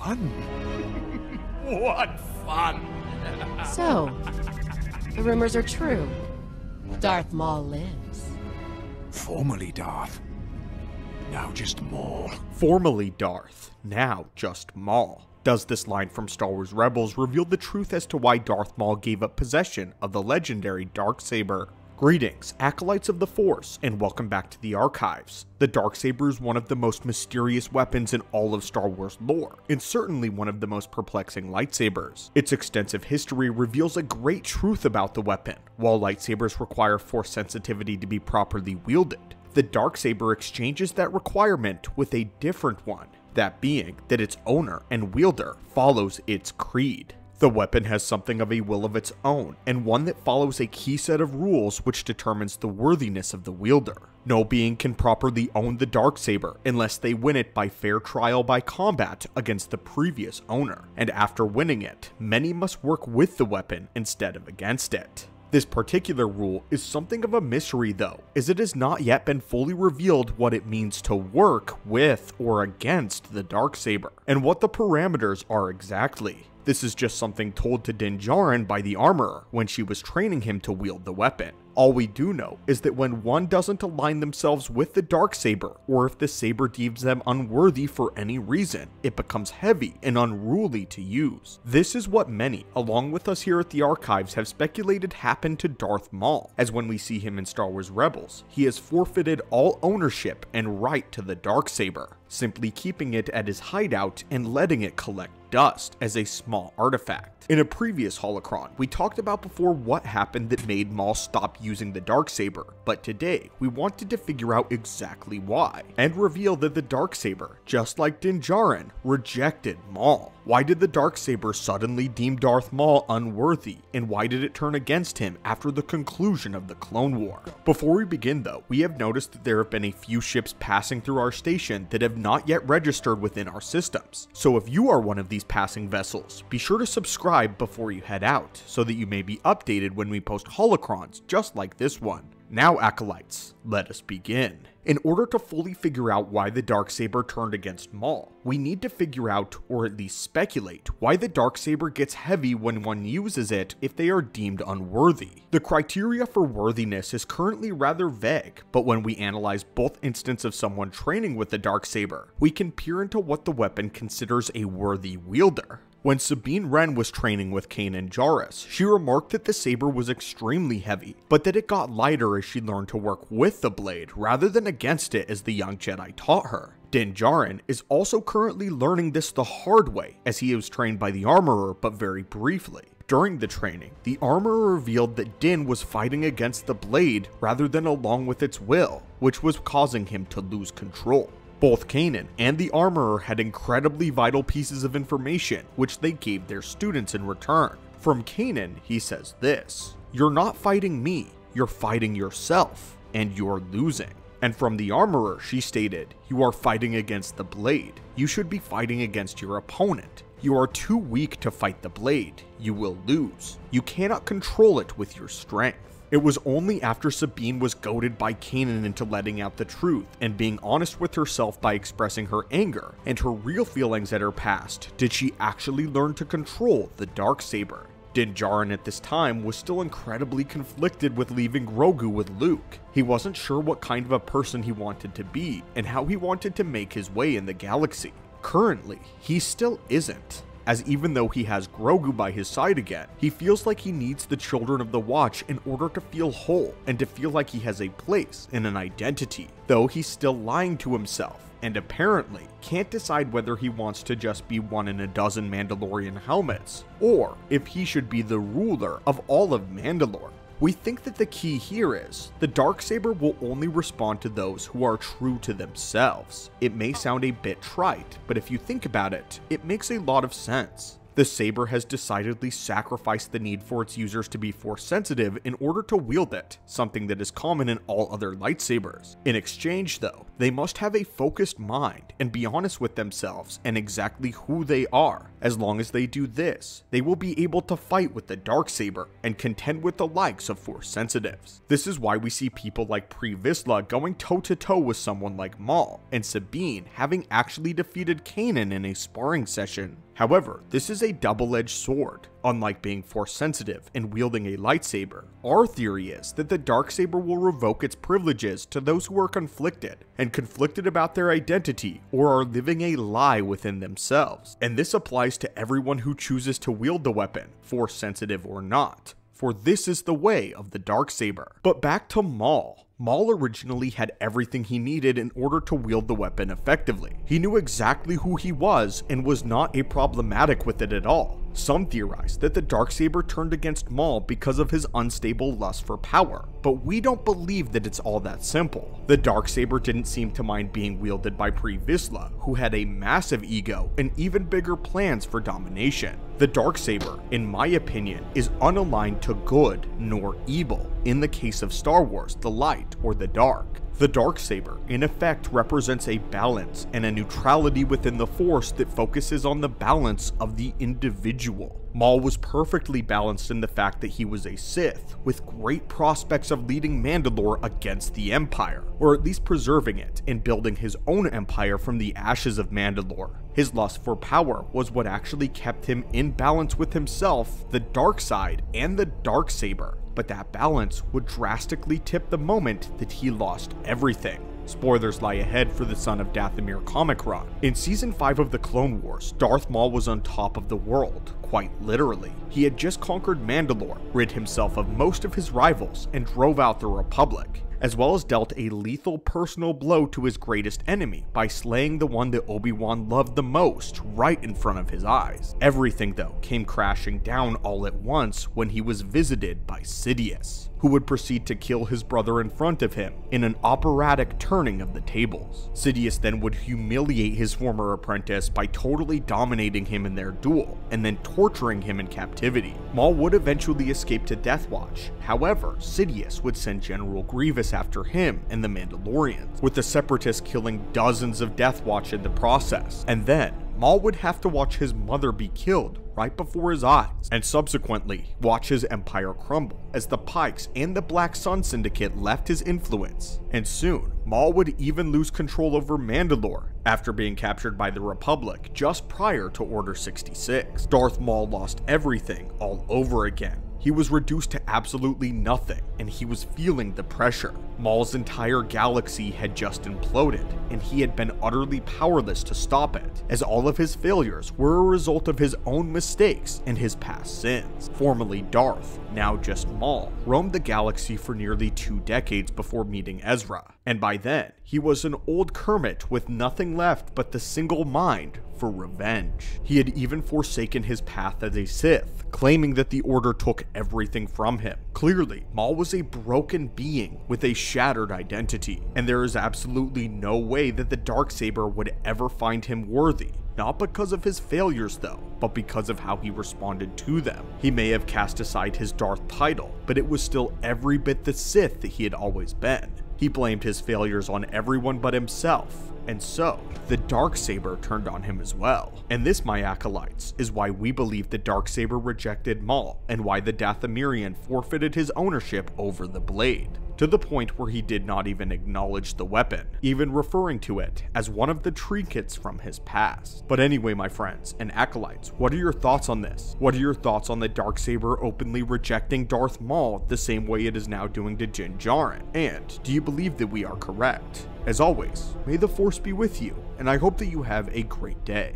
fun. What fun! So, the rumors are true. Darth Maul lives. Formerly Darth, now just Maul. Formerly Darth, now just Maul. Does this line from Star Wars Rebels reveal the truth as to why Darth Maul gave up possession of the legendary Darksaber? Greetings, Acolytes of the Force, and welcome back to the Archives. The Darksaber is one of the most mysterious weapons in all of Star Wars lore, and certainly one of the most perplexing lightsabers. Its extensive history reveals a great truth about the weapon. While lightsabers require force sensitivity to be properly wielded, the Darksaber exchanges that requirement with a different one, that being that its owner and wielder follows its creed. The weapon has something of a will of its own, and one that follows a key set of rules which determines the worthiness of the wielder. No being can properly own the Darksaber unless they win it by fair trial by combat against the previous owner, and after winning it, many must work with the weapon instead of against it. This particular rule is something of a mystery though, as it has not yet been fully revealed what it means to work with or against the Darksaber, and what the parameters are exactly. This is just something told to Djarin by the armorer when she was training him to wield the weapon. All we do know is that when one doesn't align themselves with the Darksaber, or if the saber deems them unworthy for any reason, it becomes heavy and unruly to use. This is what many, along with us here at the Archives, have speculated happened to Darth Maul, as when we see him in Star Wars Rebels, he has forfeited all ownership and right to the Darksaber, simply keeping it at his hideout and letting it collect dust as a small artifact. In a previous holocron, we talked about before what happened that made Maul stop using the Darksaber, but today we wanted to figure out exactly why, and reveal that the Darksaber, just like Djarin, rejected Maul. Why did the Darksaber suddenly deem Darth Maul unworthy, and why did it turn against him after the conclusion of the Clone War? Before we begin though, we have noticed that there have been a few ships passing through our station that have not yet registered within our systems. So if you are one of these passing vessels, be sure to subscribe before you head out, so that you may be updated when we post holocrons just like this one. Now Acolytes, let us begin. In order to fully figure out why the Darksaber turned against Maul, we need to figure out, or at least speculate, why the Darksaber gets heavy when one uses it if they are deemed unworthy. The criteria for worthiness is currently rather vague, but when we analyze both instances of someone training with the Darksaber, we can peer into what the weapon considers a worthy wielder. When Sabine Wren was training with Kanan Jarrus, she remarked that the saber was extremely heavy, but that it got lighter as she learned to work with the blade rather than against it as the young Jedi taught her. Djarin is also currently learning this the hard way, as he was trained by the armorer but very briefly. During the training, the armorer revealed that Din was fighting against the blade rather than along with its will, which was causing him to lose control. Both Kanan and the armorer had incredibly vital pieces of information which they gave their students in return. From Kanan, he says this: "You're not fighting me, you're fighting yourself, and you're losing." And from the armorer, she stated, "You are fighting against the blade, you should be fighting against your opponent. You are too weak to fight the blade, you will lose. You cannot control it with your strength." It was only after Sabine was goaded by Kanan into letting out the truth and being honest with herself by expressing her anger and her real feelings at her past did she actually learn to control the Darksaber. Djarin at this time was still incredibly conflicted with leaving Grogu with Luke. He wasn't sure what kind of a person he wanted to be and how he wanted to make his way in the galaxy. Currently, he still isn't, as even though he has Grogu by his side again, he feels like he needs the Children of the Watch in order to feel whole and to feel like he has a place and an identity, though he's still lying to himself and apparently can't decide whether he wants to just be one in a dozen Mandalorian helmets, or if he should be the ruler of all of Mandalore. We think that the key here is, the Darksaber will only respond to those who are true to themselves. It may sound a bit trite, but if you think about it, it makes a lot of sense. The saber has decidedly sacrificed the need for its users to be force sensitive in order to wield it, something that is common in all other lightsabers. In exchange though, they must have a focused mind and be honest with themselves and exactly who they are. As long as they do this, they will be able to fight with the Darksaber and contend with the likes of force sensitives. This is why we see people like Pre Vizsla going toe to toe with someone like Maul, and Sabine having actually defeated Kanan in a sparring session. However, this is a double-edged sword. Unlike being force sensitive and wielding a lightsaber, our theory is that the Darksaber will revoke its privileges to those who are conflicted about their identity or are living a lie within themselves. And this applies to everyone who chooses to wield the weapon, force sensitive or not. For this is the way of the Darksaber. But back to Maul. Maul originally had everything he needed in order to wield the weapon effectively. He knew exactly who he was and was not problematic with it at all. Some theorize that the Darksaber turned against Maul because of his unstable lust for power, but we don't believe that it's all that simple. The Darksaber didn't seem to mind being wielded by Pre Vizsla, who had a massive ego and even bigger plans for domination. The Darksaber, in my opinion, is unaligned to good nor evil in the case of Star Wars, the light or the dark. The Darksaber, in effect, represents a balance and a neutrality within the Force that focuses on the balance of the individual. Maul was perfectly balanced in the fact that he was a Sith, with great prospects of leading Mandalore against the Empire, or at least preserving it and building his own empire from the ashes of Mandalore. His lust for power was what actually kept him in balance with himself, the dark side, and the Darksaber. But that balance would drastically tip the moment that he lost everything. Spoilers lie ahead for the Son of Dathomir comic run. In Season 5 of the Clone Wars, Darth Maul was on top of the world, quite literally. He had just conquered Mandalore, rid himself of most of his rivals, and drove out the Republic, as well as dealt a lethal personal blow to his greatest enemy by slaying the one that Obi-Wan loved the most right in front of his eyes. Everything though came crashing down all at once when he was visited by Sidious, who would proceed to kill his brother in front of him in an operatic turning of the tables. Sidious then would humiliate his former apprentice by totally dominating him in their duel, and then torturing him in captivity. Maul would eventually escape to Death Watch. However, Sidious would send General Grievous after him and the Mandalorians, with the Separatists killing dozens of Death Watch in the process. And then, Maul would have to watch his mother be killed right before his eyes, and subsequently watch his empire crumble as the Pikes and the Black Sun Syndicate left his influence. And soon, Maul would even lose control over Mandalore after being captured by the Republic just prior to Order 66. Darth Maul lost everything all over again. He was reduced to absolutely nothing, and he was feeling the pressure. Maul's entire galaxy had just imploded, and he had been utterly powerless to stop it, as all of his failures were a result of his own mistakes and his past sins. Formerly Darth, now just Maul, roamed the galaxy for nearly 2 decades before meeting Ezra, and by then, he was an old Kermit with nothing left but the single mind for revenge. He had even forsaken his path as a Sith, claiming that the Order took everything from him. Clearly, Maul was a broken being with a shattered identity, and there is absolutely no way that the Darksaber would ever find him worthy. Not because of his failures though, but because of how he responded to them. He may have cast aside his Darth title, but it was still every bit the Sith that he had always been. He blamed his failures on everyone but himself, and so, the Darksaber turned on him as well. And this, my acolytes, is why we believe the Darksaber rejected Maul, and why the Dathomirian forfeited his ownership over the blade, to the point where he did not even acknowledge the weapon, even referring to it as one of the trinkets from his past. But anyway, my friends and acolytes, what are your thoughts on this? What are your thoughts on the Darksaber openly rejecting Darth Maul the same way it is now doing to Din Djarin? And do you believe that we are correct? As always, may the Force be with you, and I hope that you have a great day.